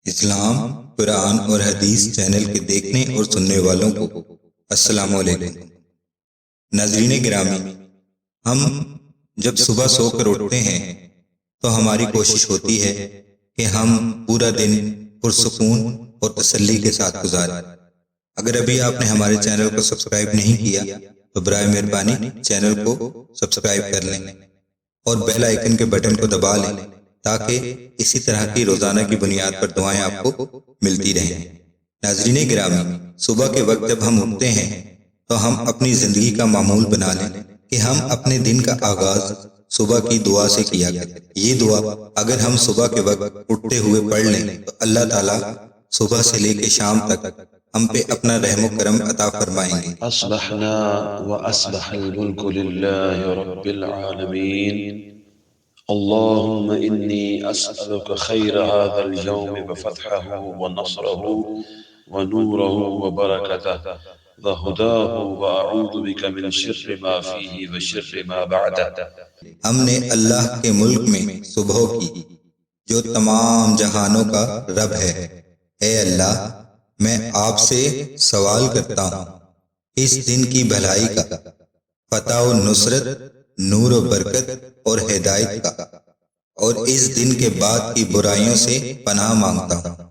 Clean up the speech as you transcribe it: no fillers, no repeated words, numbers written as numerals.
اسلام، قرآن اور حدیث چینل کے دیکھنے اور سننے والوں کو السلام علیکم۔ ناظرین گرامی، ہم جب صبح سو کر اٹھتے ہیں تو ہماری کوشش ہوتی ہے کہ ہم پورا دن پرسکون اور تسلی کے ساتھ گزاریں۔ اگر ابھی آپ نے ہمارے چینل کو سبسکرائب نہیں کیا تو برائے مہربانی چینل کو سبسکرائب کر لیں اور بیل آئیکن کے بٹن کو دبا لیں تاکہ اسی طرح کی روزانہ کی بنیاد پر دعائیں آپ کو ملتی رہیں۔ ناظرین گرامی، صبح کے وقت جب ہم اٹھتے ہیں تو ہم اپنی زندگی کا معمول بنا لیں کہ ہم اپنے دن کا آغاز صبح کی دعا سے کیا کریں۔ یہ دعا اگر ہم صبح کے وقت اٹھتے ہوئے پڑھ لیں تو اللہ تعالیٰ صبح سے لے کے شام تک ہم پہ اپنا رحم و کرم عطا فرمائیں گے۔ اصبحنا واصبح الملك لله رب العالمين اللهم إني أسألك خير هذا اليوم وفتحه ونصره ونوره وبركته وهداه وأعوذ بك من شر ما فيه وشر ما بعده۔ ہم نے اللہ کے ملک میں صبح کی جو تمام جہانوں کا رب ہے، اے اللہ میں آپ سے سوال کرتا ہوں اس دن کی بھلائی کا، فتح و نصرت، نور و برکت اور ہدایت کا، اور اس دن کے بعد کی برائیوں سے پناہ مانگتا ہوں۔